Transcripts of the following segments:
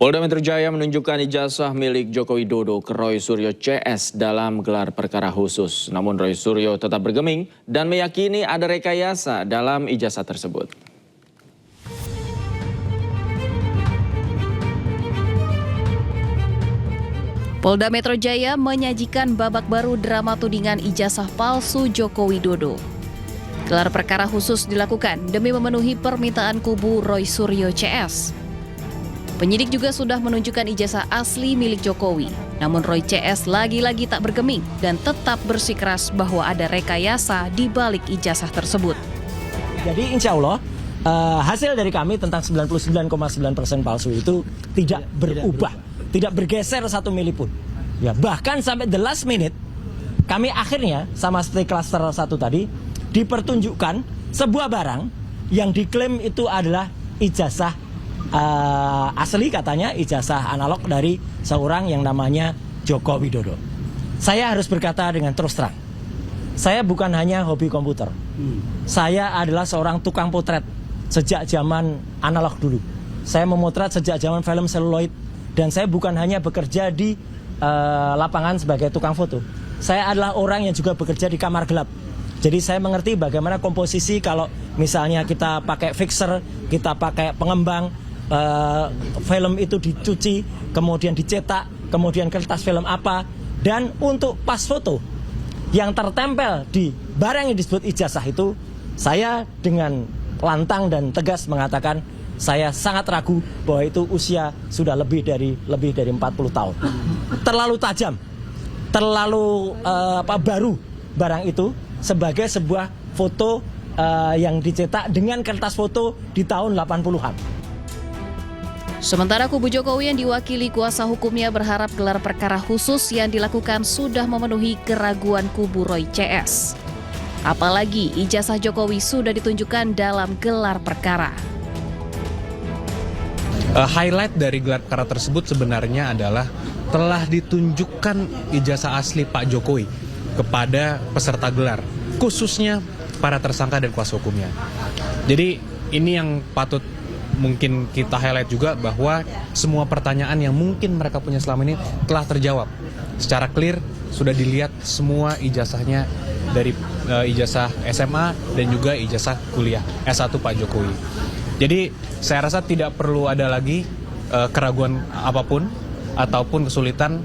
Polda Metro Jaya menunjukkan ijazah milik Joko Widodo ke Roy Suryo CS dalam gelar perkara khusus. Namun Roy Suryo tetap bergeming dan meyakini ada rekayasa dalam ijazah tersebut. Polda Metro Jaya menyajikan babak baru drama tudingan ijazah palsu Joko Widodo. Gelar perkara khusus dilakukan demi memenuhi permintaan kubu Roy Suryo CS. Penyidik juga sudah menunjukkan ijazah asli milik Jokowi. Namun Roy CS lagi-lagi tak bergeming dan tetap bersikeras bahwa ada rekayasa di balik ijazah tersebut. Jadi insya Allah hasil dari kami tentang 99,9% palsu itu tidak berubah, tidak bergeser 1 mili pun. Ya, bahkan sampai the last minute kami akhirnya sama seperti klaster 1 tadi dipertunjukkan sebuah barang yang diklaim itu adalah ijazah asli, katanya ijazah analog dari seorang yang namanya Joko Widodo. Saya harus berkata dengan terus terang, saya bukan hanya hobi komputer. Saya adalah seorang tukang potret sejak zaman analog dulu. Saya memotret sejak zaman film seluloid. Dan saya bukan hanya bekerja di lapangan sebagai tukang foto. Saya adalah orang yang juga bekerja di kamar gelap. Jadi saya mengerti bagaimana komposisi kalau misalnya kita pakai fixer, kita pakai pengembang, film itu dicuci, kemudian dicetak, kemudian kertas film apa, dan untuk pas foto yang tertempel di barang yang disebut ijazah itu, saya dengan lantang dan tegas mengatakan saya sangat ragu bahwa itu usia sudah lebih dari 40 tahun. Terlalu tajam, terlalu baru barang itu sebagai sebuah foto yang dicetak dengan kertas foto di tahun 80-an. Sementara kubu Jokowi yang diwakili kuasa hukumnya berharap gelar perkara khusus yang dilakukan sudah memenuhi keraguan kubu Roy CS. Apalagi ijazah Jokowi sudah ditunjukkan dalam gelar perkara. Highlight dari gelar perkara tersebut sebenarnya adalah telah ditunjukkan ijazah asli Pak Jokowi kepada peserta gelar, khususnya para tersangka dan kuasa hukumnya. Jadi ini yang patut mungkin kita highlight juga, bahwa semua pertanyaan yang mungkin mereka punya selama ini telah terjawab. Secara clear sudah dilihat semua ijazahnya, dari ijazah SMA dan juga ijazah kuliah S1 Pak Jokowi. Jadi saya rasa tidak perlu ada lagi keraguan apapun ataupun kesulitan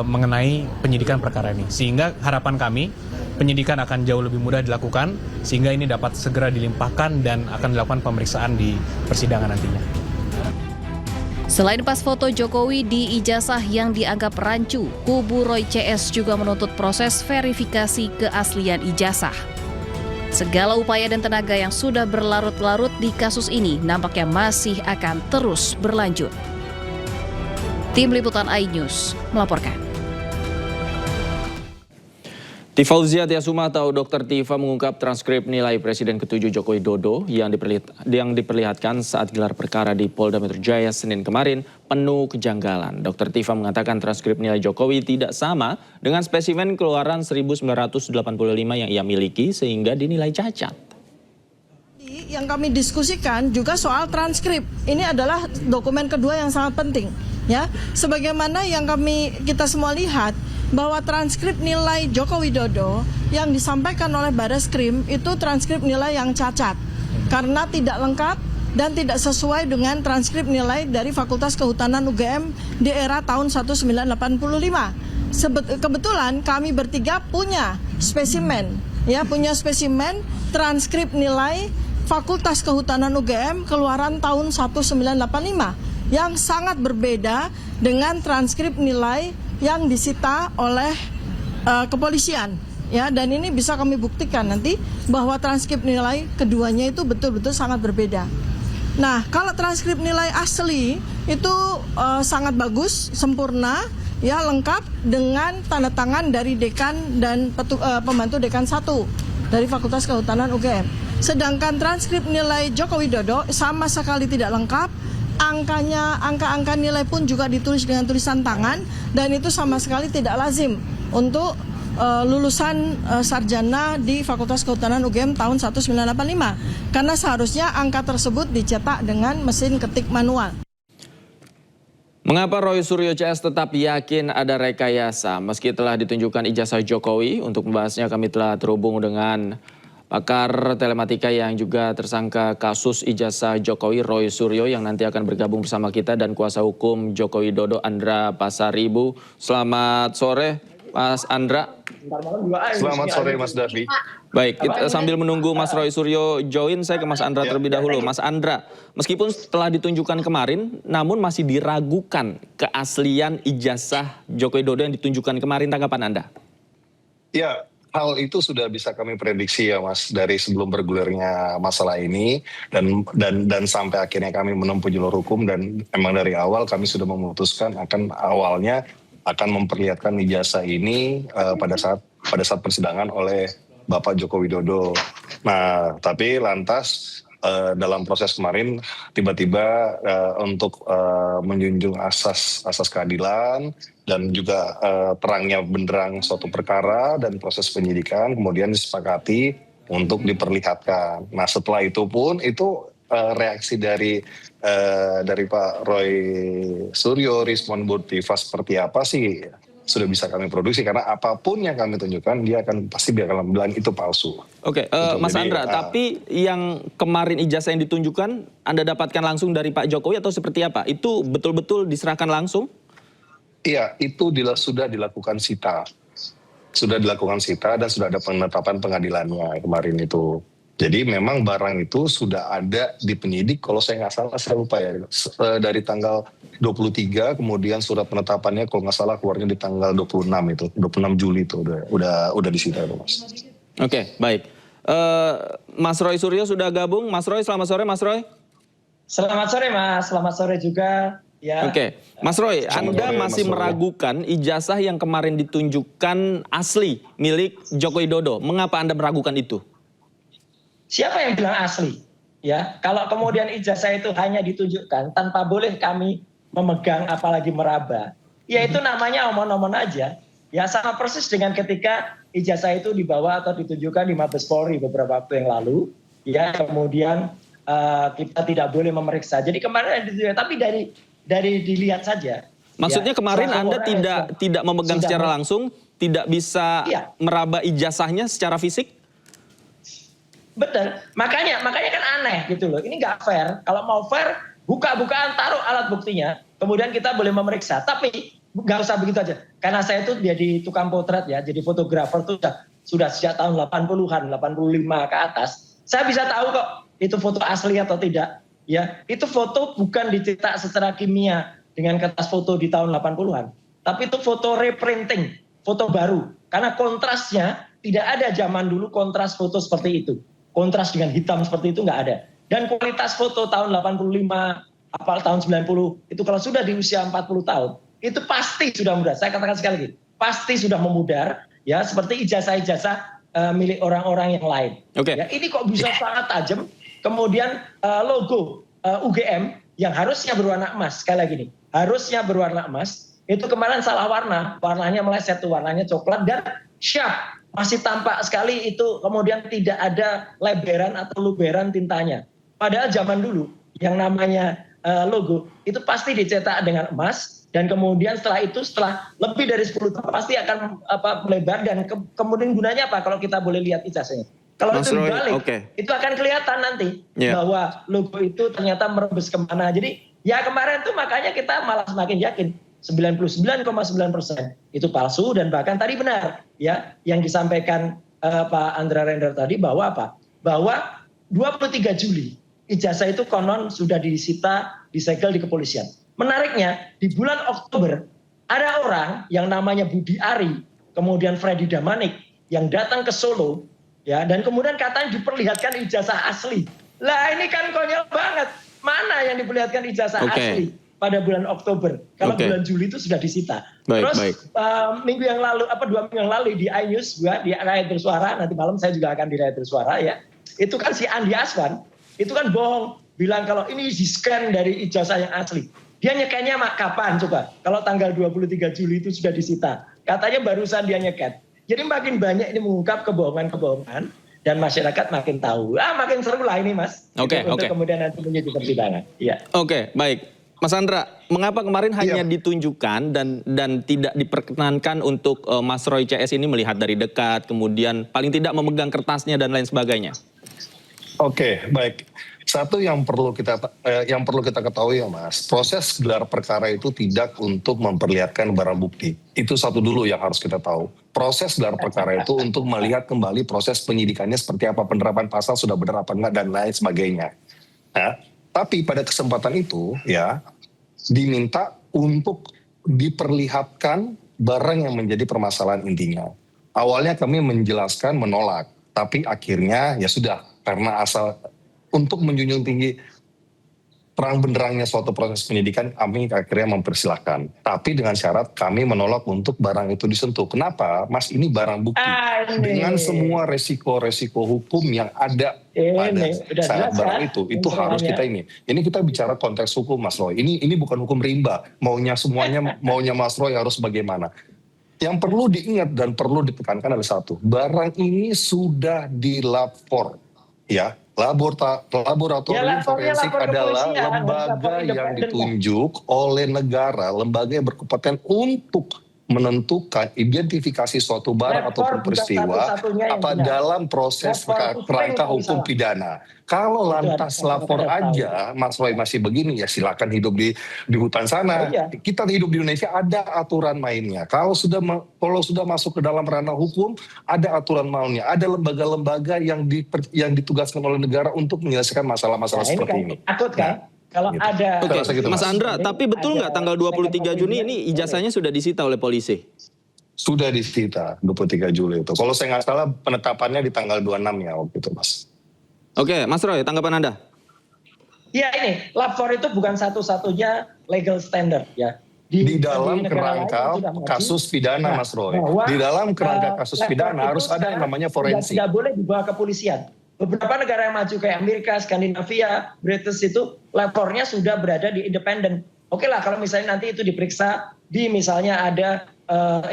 mengenai penyidikan perkara ini. Sehingga harapan kami penyidikan akan jauh lebih mudah dilakukan, sehingga ini dapat segera dilimpahkan dan akan dilakukan pemeriksaan di persidangan nantinya. Selain pas foto Jokowi di ijazah yang dianggap rancu, kubu Roy CS juga menuntut proses verifikasi keaslian ijazah. Segala upaya dan tenaga yang sudah berlarut-larut di kasus ini nampaknya masih akan terus berlanjut. Tim Liputan iNews melaporkan. Tifa Uzia Tiasuma atau Dr. Tifa mengungkap transkrip nilai Presiden ke-7 Joko Widodo yang diperlihatkan saat gelar perkara di Polda Metro Jaya Senin kemarin penuh kejanggalan. Dr. Tifa mengatakan transkrip nilai Jokowi tidak sama dengan spesimen keluaran 1985 yang ia miliki sehingga dinilai cacat. Yang kami diskusikan juga soal transkrip. Ini adalah dokumen kedua yang sangat penting, ya. Sebagaimana yang kita semua lihat, bahwa transkrip nilai Joko Widodo yang disampaikan oleh Barreskrim itu transkrip nilai yang cacat karena tidak lengkap dan tidak sesuai dengan transkrip nilai dari Fakultas Kehutanan UGM di era tahun 1985. Kebetulan kami bertiga punya spesimen, transkrip nilai Fakultas Kehutanan UGM keluaran tahun 1985 yang sangat berbeda dengan transkrip nilai yang disita oleh kepolisian, ya, dan ini bisa kami buktikan nanti bahwa transkrip nilai keduanya itu betul-betul sangat berbeda. Nah, kalau transkrip nilai asli itu sangat bagus, sempurna, ya, lengkap dengan tanda tangan dari dekan dan pembantu dekan 1 dari Fakultas Kehutanan UGM. Sedangkan transkrip nilai Joko Widodo sama sekali tidak lengkap. Angka-angka nilai pun juga ditulis dengan tulisan tangan dan itu sama sekali tidak lazim untuk lulusan sarjana di Fakultas Kehutanan UGM tahun 1985 karena seharusnya angka tersebut dicetak dengan mesin ketik manual. Mengapa Roy Suryo CS tetap yakin ada rekayasa meski telah ditunjukkan ijazah Jokowi? Untuk membahasnya kami telah terhubung dengan pakar telematika yang juga tersangka kasus ijazah Jokowi, Roy Suryo, yang nanti akan bergabung bersama kita, dan kuasa hukum Joko Widodo, Andra Pasaribu. Selamat sore Mas Andra. Selamat sore Mas Davi. Baik, kita sambil menunggu Mas Roy Suryo join, saya ke Mas Andra terlebih dahulu. Mas Andra, meskipun telah ditunjukkan kemarin, namun masih diragukan keaslian ijazah Joko Widodo yang ditunjukkan kemarin. Tanggapan Anda? Ya, hal itu sudah bisa kami prediksi ya Mas, dari sebelum bergulirnya masalah ini dan sampai akhirnya kami menempuh jalur hukum, dan memang dari awal kami sudah memutuskan awalnya akan memperlihatkan ijazah ini pada saat persidangan oleh Bapak Joko Widodo. Nah, tapi lantas dalam proses kemarin tiba-tiba untuk menjunjung asas keadilan dan juga terangnya benderang suatu perkara dan proses penyidikan, kemudian disepakati untuk diperlihatkan. Nah, setelah itu pun reaksi dari Pak Roy Suryo, respon Bu Tiva seperti apa sih, sudah bisa kami produksi, karena apapun yang kami tunjukkan dia akan pasti akan bilang itu palsu. Oke, Mas Andra, tapi yang kemarin ijazah yang ditunjukkan Anda dapatkan langsung dari Pak Jokowi atau seperti apa? Itu betul-betul diserahkan langsung? Iya, itu sudah dilakukan sita. Sudah dilakukan sita dan sudah ada penetapan pengadilannya kemarin itu. Jadi memang barang itu sudah ada di penyidik, kalau saya nggak salah, saya lupa ya, dari tanggal 23, kemudian surat penetapannya kalau nggak salah keluarnya di tanggal 26 itu, 26 Juli itu udah disita itu Mas. Oke, baik. Mas Roy Suryo sudah gabung. Mas Roy, selamat sore Mas Roy. Selamat sore Mas, selamat sore juga. Ya. Oke, Mas Roy, Anda masih meragukan ijazah yang kemarin ditunjukkan asli milik Joko Widodo. Mengapa Anda meragukan itu? Siapa yang bilang asli? Ya, kalau kemudian ijazah itu hanya ditunjukkan tanpa boleh kami memegang apalagi meraba, ya itu namanya omong-omong aja. Ya sama persis dengan ketika ijazah itu dibawa atau ditunjukkan di Mabes Polri beberapa waktu yang lalu, ya kemudian kita tidak boleh memeriksa. Jadi kemarin ditunjukkan, tapi dari dilihat saja. Maksudnya ya, kemarin Anda tidak memegang secara langsung, tidak bisa meraba ijazahnya secara fisik? Betul, makanya kan aneh gitu loh. Ini nggak fair. Kalau mau fair, buka-bukaan taruh alat buktinya, kemudian kita boleh memeriksa. Tapi nggak usah begitu aja. Karena saya itu jadi tukang potret ya, jadi fotografer tuh sudah sejak tahun 80-an, 85 ke atas. Saya bisa tahu kok itu foto asli atau tidak. Ya, itu foto bukan dicetak secara kimia dengan kertas foto di tahun 80-an, tapi itu foto reprinting, foto baru. Karena kontrasnya tidak ada zaman dulu kontras foto seperti itu. Kontras dengan hitam seperti itu nggak ada. Dan kualitas foto tahun 85, apal tahun 90, itu kalau sudah di usia 40 tahun, itu pasti sudah mudar. Saya katakan sekali lagi, pasti sudah memudar, ya seperti ijazah-ijazah milik orang-orang yang lain. Oke. Ya, ini kok bisa sangat tajam. Kemudian logo UGM yang harusnya berwarna emas, sekali lagi nih, harusnya berwarna emas, itu kemarin salah warna, warnanya meleset tuh, warnanya coklat dan sharp. Masih tampak sekali itu, kemudian tidak ada leberan atau luberan tintanya. Padahal zaman dulu yang namanya logo itu pasti dicetak dengan emas, dan kemudian setelah lebih dari 10 tahun pasti akan melebar, dan kemudian gunanya apa kalau kita boleh lihat ijazahnya. Kalau itu dibalik, itu akan kelihatan nanti bahwa logo itu ternyata merebus kemana. Jadi ya kemarin tuh makanya kita malah semakin yakin 99,9% itu palsu, dan bahkan tadi benar ya yang disampaikan Pak Andra Render tadi bahwa apa? Bahwa 23 Juli ijazah itu konon sudah disita, disegel di kepolisian. Menariknya di bulan Oktober ada orang yang namanya Budi Ari, kemudian Freddy Damanik yang datang ke Solo ya, dan kemudian katanya diperlihatkan ijazah asli. Lah ini kan konyol banget. Mana yang diperlihatkan ijazah asli pada bulan Oktober? Kalau bulan Juli itu sudah disita. Terus minggu yang lalu, 2 minggu yang lalu di iNews, di Rakyat Bersuara, nanti malam saya juga akan di Rakyat Bersuara ya. Itu kan si Andi Aswan, itu kan bohong, bilang kalau ini di-scan dari ijazah yang asli. Dia nyekennya kapan coba? Kalau tanggal 23 Juli itu sudah disita. Katanya barusan dia nyeken. Jadi makin banyak ini mengungkap kebohongan-kebohongan, dan masyarakat makin tahu. Makin seru lah ini Mas. Untuk kemudian nanti menjadi persidangan. Ya. Oke, baik. Mas Andra, mengapa kemarin hanya Iya. ditunjukkan dan tidak diperkenankan untuk Mas Roy CS ini melihat dari dekat, kemudian paling tidak memegang kertasnya dan lain sebagainya? Oke, baik. Satu yang perlu kita ketahui ya Mas, proses gelar perkara itu tidak untuk memperlihatkan barang bukti. Itu satu dulu yang harus kita tahu. Proses gelar perkara itu untuk melihat kembali proses penyidikannya seperti apa, penerapan pasal sudah benar apa enggak dan lain sebagainya. Nah, tapi pada kesempatan itu ya diminta untuk diperlihatkan barang yang menjadi permasalahan intinya. Awalnya kami menjelaskan menolak, tapi akhirnya ya sudah, karena asal untuk menjunjung tinggi terang benderangnya suatu proses penyidikan, kami akhirnya mempersilahkan. Tapi dengan syarat kami menolak untuk barang itu disentuh. Kenapa? Mas, ini barang bukti. Dengan semua resiko-resiko hukum yang ada pada saat barang itu harus kita ini. Ini kita bicara konteks hukum, Mas Roy. Ini bukan hukum rimba. Maunya Mas Roy harus bagaimana. Yang perlu diingat dan perlu ditekankan adalah satu. Barang ini sudah dilapor. Ya, laboratorium forensik adalah lembaga yang ditunjuk oleh negara, lembaga yang berkompeten untuk menentukan identifikasi suatu barang ataupun peristiwa apa dalam proses kerangka hukum pidana. Kalau lantas lapor aja Mas Roy masih begini, ya silakan hidup di hutan sana. Kita hidup di Indonesia, ada aturan mainnya. Kalau sudah masuk ke dalam ranah hukum, ada aturan mainnya. Ada lembaga-lembaga yang ditugaskan oleh negara untuk menyelesaikan masalah-masalah seperti ini. Takut kan? Kalau ada... Oke, Mas Andra, tapi betul nggak tanggal 23 Juni ini ijazahnya sudah disita oleh polisi? Sudah disita 23 Juli itu. Kalau saya nggak salah penetapannya di tanggal 26 ya waktu itu, Mas. Oke, Mas Roy, tanggapan Anda? Ya ini, lapor itu bukan satu-satunya legal standard ya. Di dalam kerangka kasus pidana, Mas Roy. Di dalam kerangka kasus pidana harus ada yang namanya forensik. Tidak boleh dibawa ke kepolisian. Beberapa negara yang maju kayak Amerika, Skandinavia, British itu lapornya sudah berada di independen. Oke lah kalau misalnya nanti itu diperiksa di misalnya ada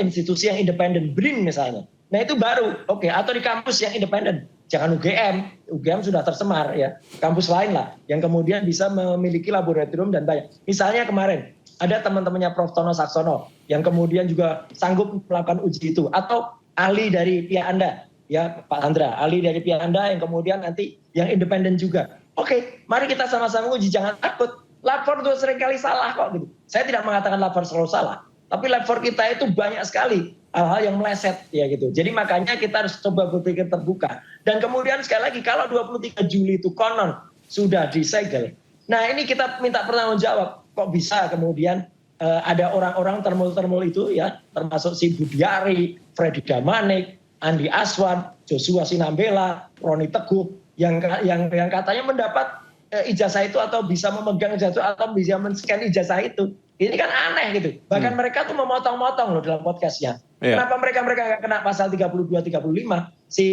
institusi yang independen, BRIN misalnya. Nah itu baru, oke. Atau di kampus yang independen. Jangan UGM sudah tercemar ya. Kampus lain lah yang kemudian bisa memiliki laboratorium dan banyak. Misalnya kemarin ada teman-temannya Prof. Tono Saksono yang kemudian juga sanggup melakukan uji itu. Atau ahli dari pihak Anda. Ya Pak Andra, ahli dari pihak Anda yang kemudian nanti yang independen juga. Oke, mari kita sama-sama uji, jangan takut. Lapor itu seringkali salah kok gitu. Saya tidak mengatakan lapor selalu salah, tapi lapor kita itu banyak sekali hal-hal yang meleset ya gitu. Jadi makanya kita harus coba berpikir terbuka. Dan kemudian sekali lagi kalau 23 Juli itu konon sudah disegel. Nah ini kita minta pertanggungjawab. Kok bisa kemudian ada orang-orang termul-termul itu ya, termasuk si Budiari, Freddy Damanik, Andi Aswan, Joshua Sinambela, Roni Teguh yang katanya mendapat ijazah itu atau bisa memegang ijazah atau bisa men-scan ijazah itu. Ini kan aneh gitu. Bahkan mereka tuh memotong-motong loh dalam podcastnya. Kenapa mereka nggak kena pasal 32, 35? Si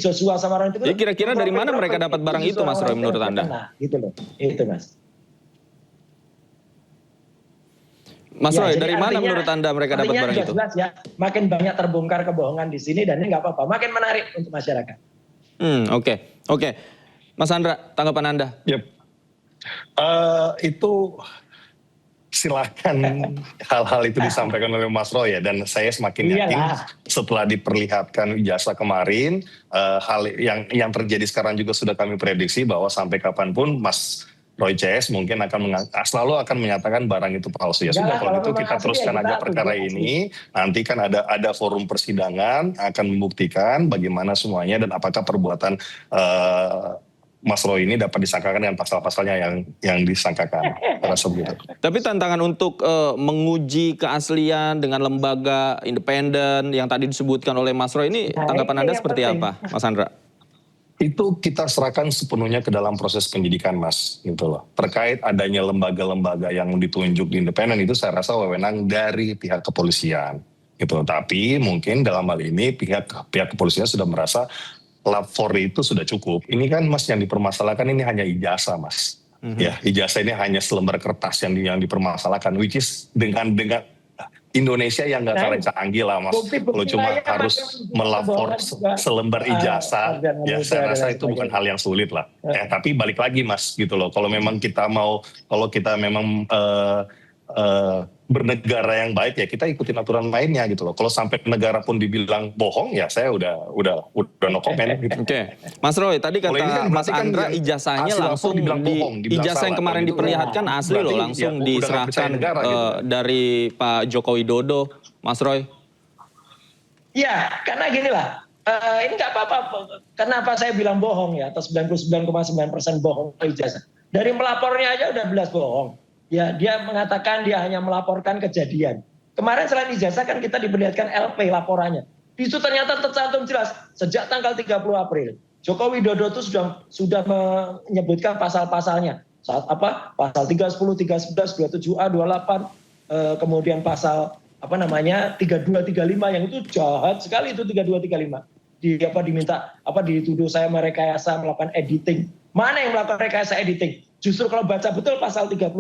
Joshua sama Roni Teguh. Ya kira-kira dari mana mereka dapat barang itu, Mas Roy, menurut Anda? Nah, gitu loh. Itu Mas. Mas Roy, dari mana artinya, menurut Anda mereka dapat barang itu? Jelas ya, makin banyak terbongkar kebohongan di sini dan ini nggak apa-apa, makin menarik untuk masyarakat. Oke. Mas Andra, tanggapan Anda? Yep. Itu silakan hal-hal itu disampaikan oleh Mas Roy ya, dan saya semakin yakin setelah diperlihatkan ijazah kemarin, hal yang terjadi sekarang juga sudah kami prediksi bahwa sampai kapanpun Mas Roy CS mungkin selalu akan menyatakan barang itu palsu. Ya sudah, kalau gitu kita teruskan aja perkara ini. Nanti kan ada forum persidangan akan membuktikan bagaimana semuanya dan apakah perbuatan Mas Roy ini dapat disangkakan dengan pasal-pasalnya yang disangkakan. Rasa begitu. Tapi tantangan untuk menguji keaslian dengan lembaga independen yang tadi disebutkan oleh Mas Roy ini, tanggapan Anda seperti apa, Mas Andra? Itu kita serahkan sepenuhnya ke dalam proses penyidikan, Mas, gitu loh. Terkait adanya lembaga-lembaga yang ditunjuk di independen itu saya rasa wewenang dari pihak kepolisian, gitu. Tapi mungkin dalam hal ini pihak kepolisian sudah merasa lapor itu sudah cukup. Ini kan, Mas, yang dipermasalahkan ini hanya ijazah, Mas. Ya, ijazah ini hanya selembar kertas yang dipermasalahkan, which is dengan Indonesia yang nggak terlalu canggih lah Mas. Kalau cuma harus melapor selembar ijazah, ya saya rasa itu bukan hal yang sulit lah. Tapi balik lagi Mas gitu loh. Kalau memang kita memang bernegara yang baik ya kita ikutin aturan mainnya gitu loh. Kalau sampai negara pun dibilang bohong ya saya udah no comment gitu. Oke. Mas Roy, tadi kata Mas Andra ijazahnya langsung ijazah yang kemarin diperlihatkan asli loh, langsung diserahkan dari Pak Joko Widodo, Mas Roy. Ya, karena gini lah, ini nggak apa-apa. Kenapa saya bilang bohong ya, atau 99,9% bohong ijazah. Dari melapornya aja udah jelas bohong. Ya, dia mengatakan dia hanya melaporkan kejadian. Kemarin selain ijazah kan kita diperlihatkan LP laporannya. Itu ternyata tercantum jelas sejak tanggal 30 April. Joko Widodo itu sudah menyebutkan pasal-pasalnya. Saat apa? Pasal 310, 311, 27A, 28, kemudian pasal 32, 35 yang itu jahat sekali itu 32, 35. Dituduh saya merekayasa melakukan editing. Mana yang melakukan rekayasa editing? Justru kalau baca betul pasal 35,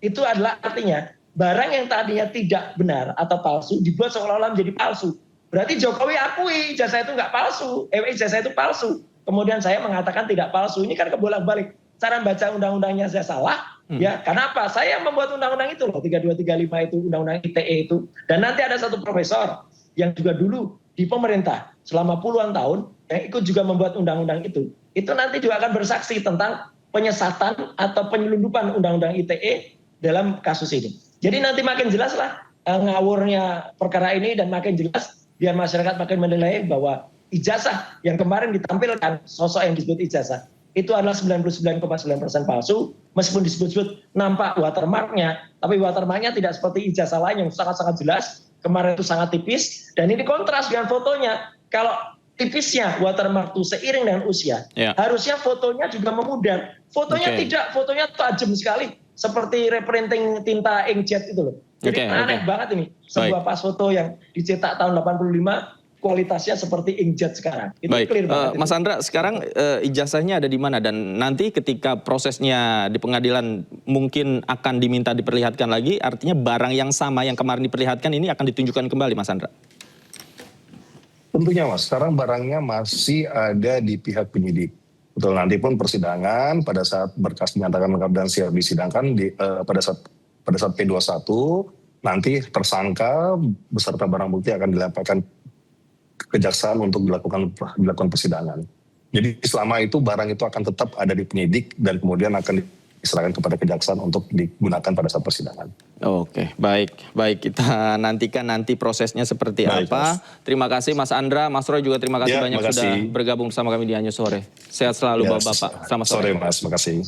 itu adalah artinya barang yang tadinya tidak benar atau palsu dibuat seolah-olah menjadi palsu. Berarti Jokowi akui ijazah itu nggak palsu, ijazah itu palsu. Kemudian saya mengatakan tidak palsu. Ini kan kebolak-balik. Cara baca undang-undangnya saya salah. Ya, kenapa? Saya yang membuat undang-undang itu loh, 32, 35 itu, undang-undang ITE itu. Dan nanti ada satu profesor yang juga dulu di pemerintah selama puluhan tahun yang ikut juga membuat undang-undang itu. Itu nanti juga akan bersaksi tentang penyesatan atau penyelundupan undang-undang ITE dalam kasus ini. Jadi nanti makin jelas lah ngawurnya perkara ini dan makin jelas biar masyarakat makin menilai bahwa ijazah yang kemarin ditampilkan sosok yang disebut ijazah itu adalah 99,9% palsu meskipun disebut-sebut nampak watermarknya, tapi watermarknya tidak seperti ijazah lain yang sangat-sangat jelas. Kemarin itu sangat tipis dan ini kontras dengan fotonya. Kalau tipisnya watermark itu seiring dengan usia, harusnya fotonya juga memudar. Fotonya tidak, fotonya tajam sekali seperti reprinting tinta inkjet itu loh. Jadi aneh banget ini. Sebuah pas foto yang dicetak tahun 85 kualitasnya seperti inkjet sekarang. Itu clear banget. Mas Andra, sekarang ijazahnya ada di mana dan nanti ketika prosesnya di pengadilan mungkin akan diminta diperlihatkan lagi, artinya barang yang sama yang kemarin diperlihatkan ini akan ditunjukkan kembali Mas Andra? Tentunya Mas, sekarang barangnya masih ada di pihak penyidik. Betul, nanti pun persidangan pada saat berkas dinyatakan lengkap dan siap disidangkan pada saat P21 nanti tersangka beserta barang bukti akan dilaporkan ke kejaksaan untuk dilakukan persidangan. Jadi selama itu barang itu akan tetap ada di penyidik dan kemudian akan diserahkan kepada kejaksaan untuk digunakan pada saat persidangan. Oke, baik kita nantikan nanti prosesnya seperti apa. Mas. Terima kasih Mas Andra, Mas Roy juga terima kasih banyak sudah bergabung bersama kami di Anyo Sore. Sehat selalu Bapak-bapak. Selamat sore. Mas, terima kasih.